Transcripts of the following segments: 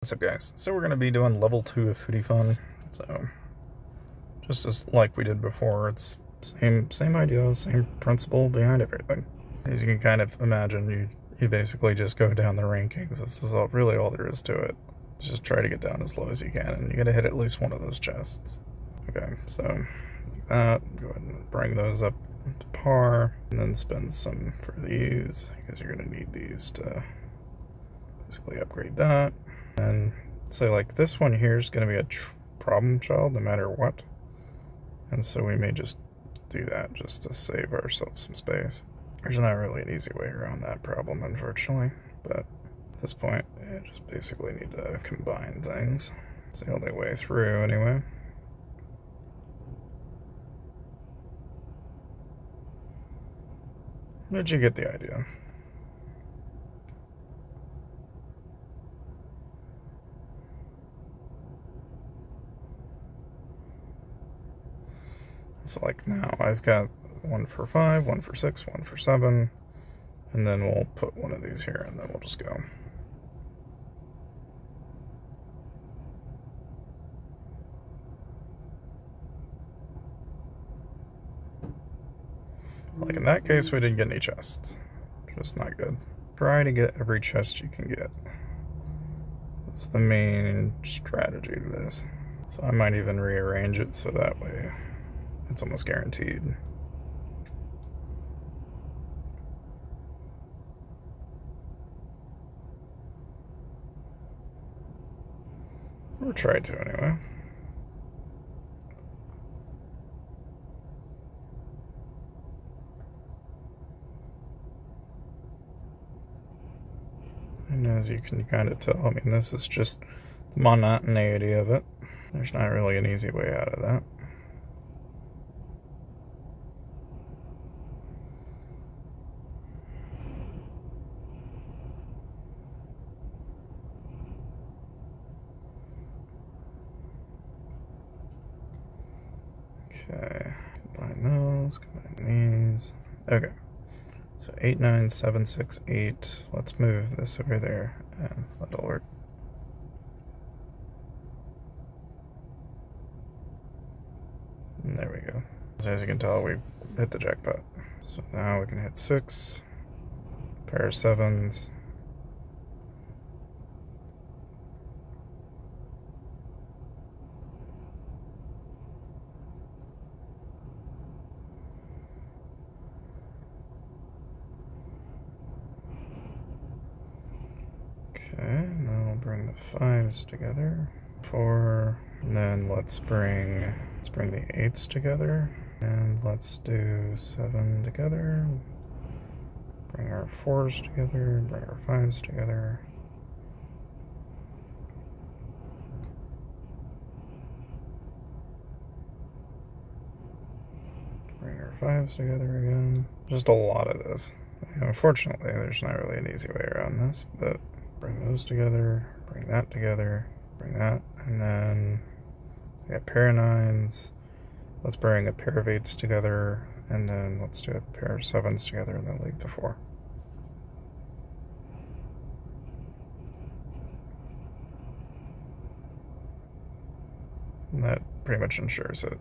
What's up, guys? So we're going to be doing level 2 of Foodie Fun. So just as like we did before, it's same idea, same principle behind everything. As you can kind of imagine, you basically just go down the rankings. This is really all there is to it. Just try to get down as low as you can, and you got to hit at least one of those chests. Okay, so like that. Go ahead and bring those up to par, and then spend some for these because you're going to need these to basically upgrade that. And say like this one here is going to be a problem child no matter what, and so we may just do that just to save ourselves some space. There's not really an easy way around that problem, unfortunately, but at this point you just basically need to combine things. It's the only way through anyway. But you get the idea. So like now I've got one for 5, one for 6, one for 7, and then we'll put one of these here and then we'll just go. Like in that case, we didn't get any chests, which is not good. Try to get every chest you can get. That's the main strategy to this. So I might even rearrange it so that way it's almost guaranteed. Or try to anyway. And as you can kind of tell, I mean, this is just the monotonity of it. There's not really an easy way out of that. Okay, combine those, combine these. Okay, so 8, 9, 7, 6, 8. Let's move this over there, and that'll work. And there we go. So as you can tell, we hit the jackpot. So now we can hit 6, pair of 7s. Okay, now we'll bring the 5s together. 4, and then let's bring the 8s together, and let's do 7 together. Bring our 4s together, bring our 5s together. Bring our 5s together again. Just a lot of this. Unfortunately, there's not really an easy way around this, but bring those together, bring that together, bring that, and then we got pair of 9s. Let's bring a pair of 8s together, and then let's do a pair of 7s together, and then leave the 4. And that pretty much ensures it.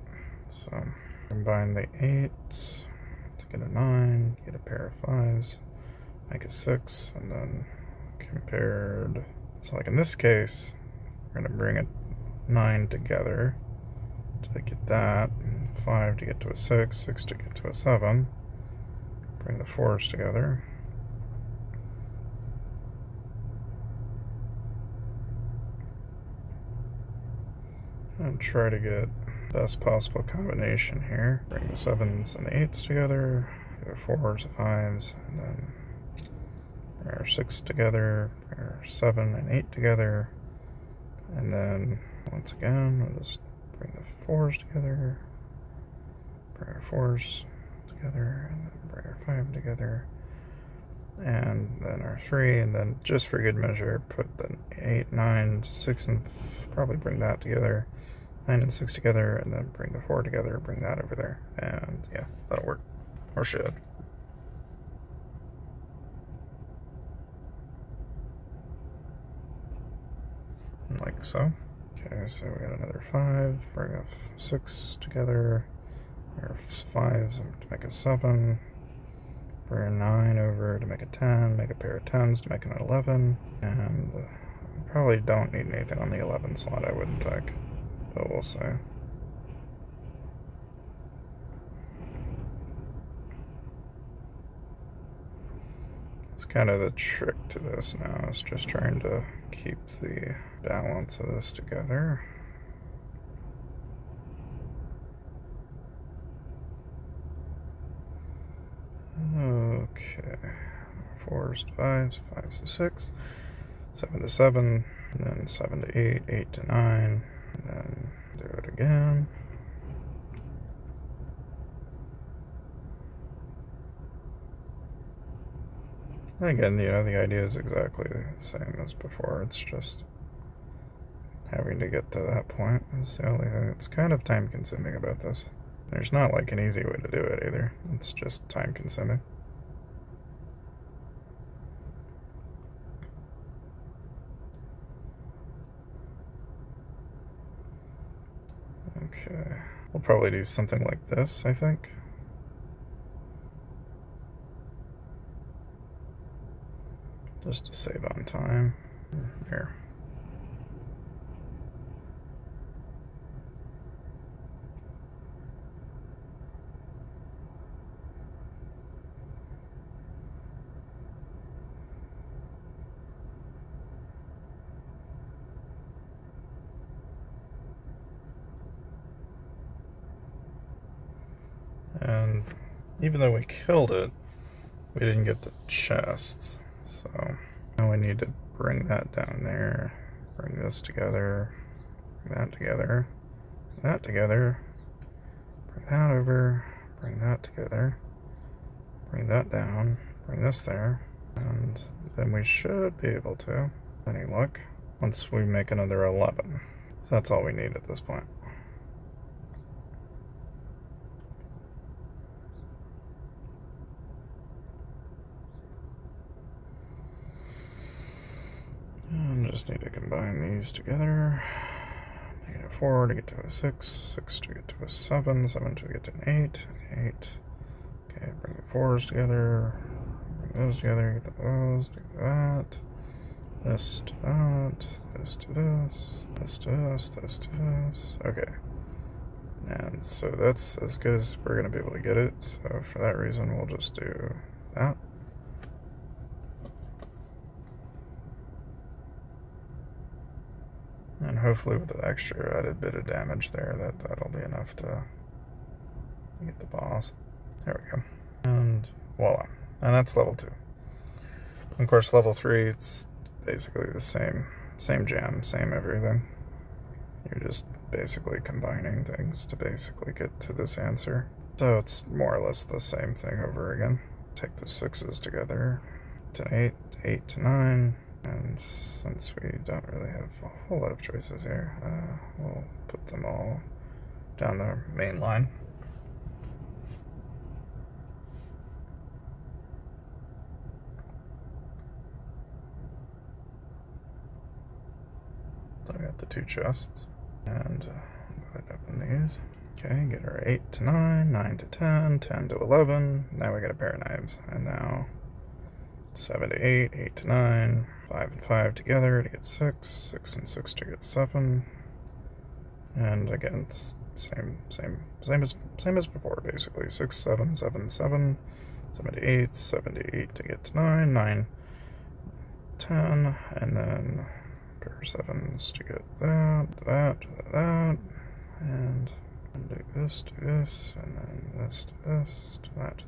So combine the 8s to get a 9, get a pair of 5s, make a 6, and then compared. So like in this case, we're going to bring a 9 together to get that, 5 to get to a 6, 6 to get to a 7. Bring the 4s together. And try to get the best possible combination here. Bring the 7s and the 8s together, do the 4s, the 5s, and then bring our 6 together, bring our 7 and 8 together, and then once again we'll just bring the 4s together, bring our 4s together, and then bring our 5 together, and then our 3, and then just for good measure put the 8, 9, 6, and probably bring that together, 9 and 6 together, and then bring the 4 together, bring that over there, and yeah, that'll work, or should. like so. Okay, so we got another 5, bring a 6 together, or 5s to make a 7, bring a 9 over to make a 10, make a pair of 10s to make an 11, and probably don't need anything on the 11 slot, I wouldn't think, but we'll see. It's kind of the trick to this now, is just trying to keep the balance of this together. Okay, 4s to 5s, 5s to 6, 7 to 7, and then 7 to 8, 8 to 9, and then do it again. And again, you know, the idea is exactly the same as before. It's just having to get to that point is the only thing that's kind of time consuming about this. There's not like an easy way to do it either. It's just time consuming. Okay, we'll probably do something like this, I think. Just to save on time. Here. And even though we killed it, we didn't get the chests. So now we need to bring that down there, bring this together, bring that together, bring that together, bring that over, bring that together, bring that down, bring this there, and then we should be able to, any luck, once we make another 11. So that's all we need at this point. And just need to combine these together. -4 to get to a 6, 6 to get to a 7, 7 to get to an 8, 8. Okay, bring the 4s together, bring those together, get to those, do that. This to that, this to this, this to this, this to this. Okay. And so that's as good as we're going to be able to get it. So for that reason, we'll just do that. And hopefully with the extra added bit of damage there, that'll be enough to get the boss. There we go. And voila. And that's level 2. And of course, level 3, it's basically the same gem, same everything. You're just basically combining things to basically get to this answer. So it's more or less the same thing over again. Take the 6s together to 8, 8 to 9. And since we don't really have a whole lot of choices here, we'll put them all down the main line. So I got the 2 chests, and go ahead and open these. Okay, get our 8 to 9, 9 to 10, 10 to 11. Now we got a pair of knives, and now 7 to 8, 8 to 9, 5 and 5 together to get 6, 6 and 6 to get 7, and again, it's same as before, basically. 6, 7, 7, 7, 7 to 8, 7 to 8 to get to 9, 9, 10, and then pair of 7s to get that, and do this, and then this to this, to that,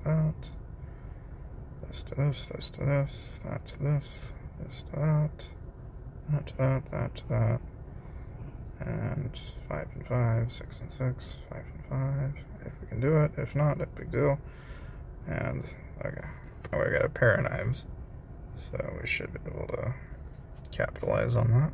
this to this, this to this, that to this, this to that, that to that, that to that, and 5 and 5, 6 and 6, 5 and 5, if we can do it. If not, no big deal. And okay, now we got a pair of knives, so we should be able to capitalize on that.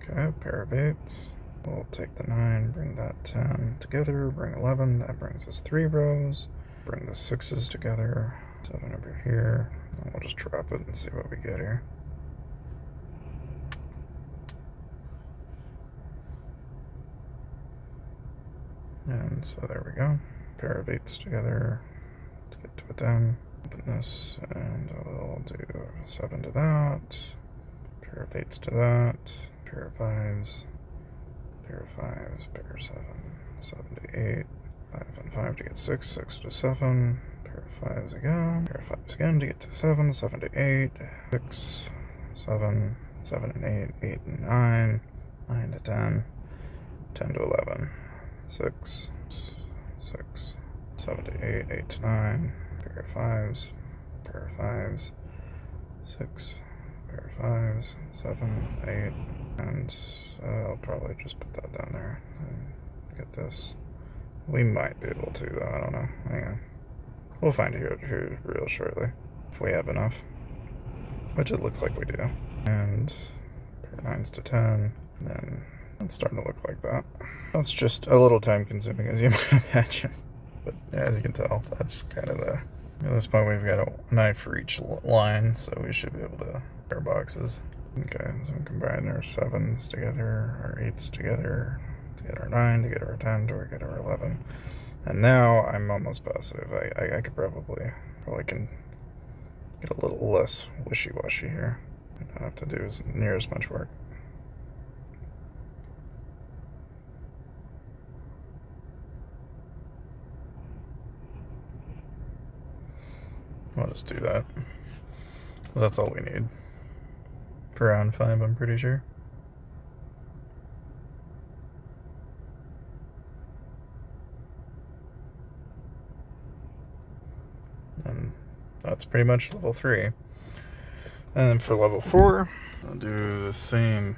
Okay, pair of 8s. We'll take the 9, bring that 10 together, bring 11, that brings us 3 rows. Bring the 6s together, 7 over here. And we'll just drop it and see what we get here. And so there we go. Pair of 8s together to get to a 10. Open this, and we'll do 7 to that. Pair of 8s to that. Pair of 5s. Pair of 5s. Pair of 7. 7 to 8. 5 and 5 to get 6. 6 to 7. Pair of 5s again. Pair of 5s again to get to 7. 7 to 8. 6. 7. 7 and 8. 8 and 9. 9 to 10. 10 to 11. 6, 6, 7 to 8, 8 to 9, pair of 5s, pair of 5s, 6, pair of 5s, 7, 8, and I'll probably just put that down there and get this. We might be able to, though, I don't know. Hang on. We'll find it here real shortly, if we have enough, which it looks like we do. And pair of 9s to 10, and then it's starting to look like that. That's just a little time consuming, as you might imagine. But as you can tell, that's kind of the... At this point, we've got a knife for each line, so we should be able to pair boxes. Okay, so we combine our 7s together, our 8s together, to get our 9, to get our 10, to get our 11. And now I'm almost positive. I could probably can get a little less wishy-washy here. I don't have to do near as much work. I'll just do that, because that's all we need for round 5, I'm pretty sure. And that's pretty much level 3. And then for level 4, I'll do the same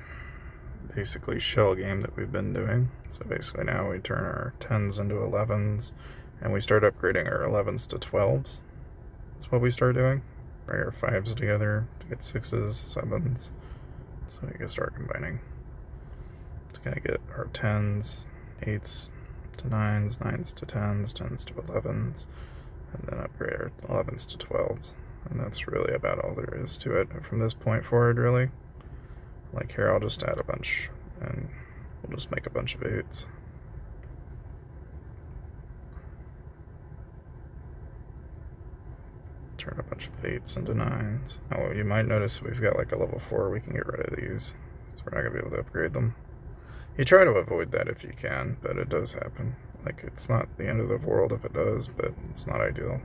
basically shell game that we've been doing. So basically now we turn our 10s into 11s, and we start upgrading our 11s to 12s. That's what we start doing. Bring our 5s together to get 6s, 7s. So we can start combining to kind of get our 10s, 8s to 9s, 9s to 10s, 10s to 11s, and then upgrade our 11s to 12s. And that's really about all there is to it from this point forward, really. Like here, I'll just add a bunch, and we'll just make a bunch of 8s. Turn a bunch of 8s into 9s. Now, you might notice we've got like a level 4, we can get rid of these, so we're not going to be able to upgrade them. You try to avoid that if you can, but it does happen. Like, it's not the end of the world if it does, but it's not ideal.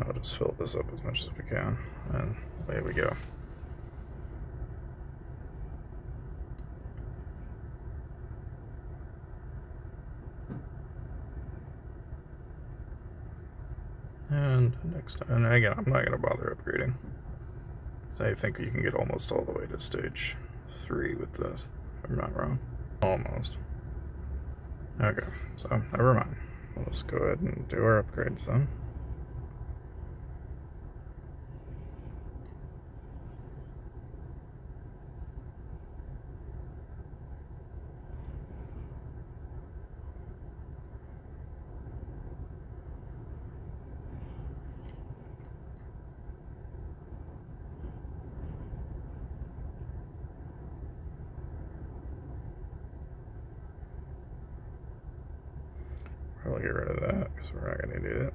I'll just fill this up as much as we can, and away we go. And next time, and again, I'm not going to bother upgrading, because I think you can get almost all the way to stage 3 with this, if I'm not wrong. Almost. Okay, so never mind. We'll just go ahead and do our upgrades then. Probably get rid of that because we're not going to need it.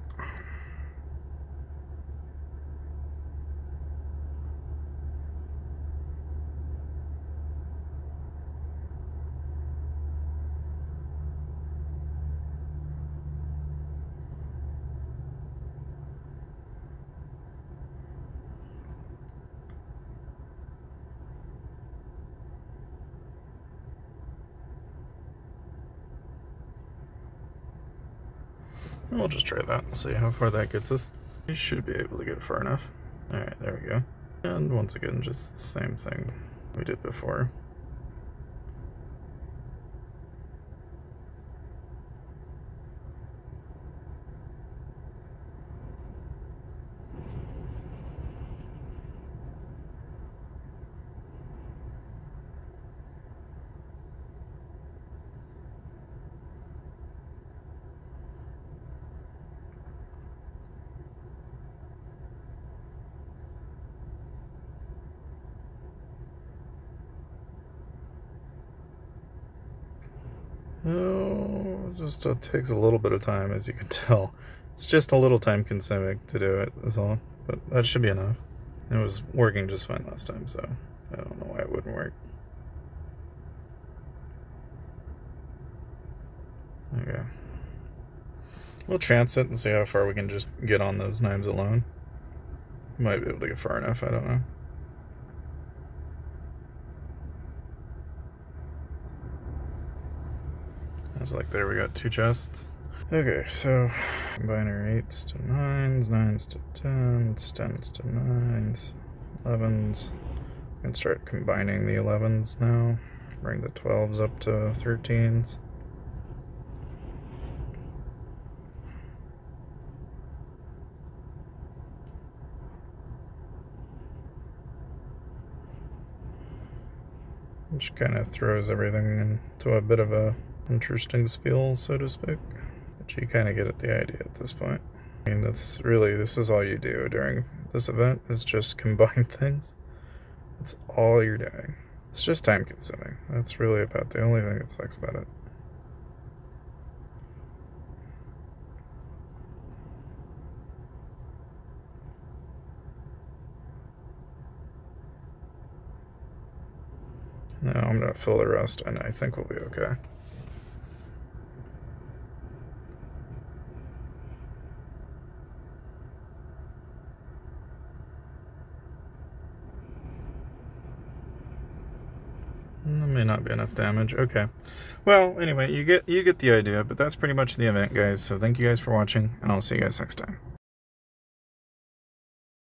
We'll just try that and see how far that gets us. We should be able to get far enough. Alright, there we go. And once again, just the same thing we did before. Oh, just takes a little bit of time, as you can tell. It's just a little time consuming to do it, is all. But that should be enough. It was working just fine last time, so I don't know why it wouldn't work. Okay. We'll chance it and see how far we can just get on those knives alone. Might be able to get far enough, I don't know. It's like there we got 2 chests. Okay, so combine our 8s to 9s, 9s to 10s, 10s to 9s, 11s. We can start combining the 11s now. Bring the 12s up to 13s. Which kind of throws everything into a bit of a interesting spiel, so to speak. But you kind of get at the idea at this point. I mean, this is all you do during this event, is just combine things. That's all you're doing. It's just time consuming. That's really about the only thing that sucks about it. Now I'm gonna fill the rest, and I think we'll be okay. That may not be enough damage. Okay. Well, anyway, you get the idea, but that's pretty much the event, guys. So thank you guys for watching, and I'll see you guys next time.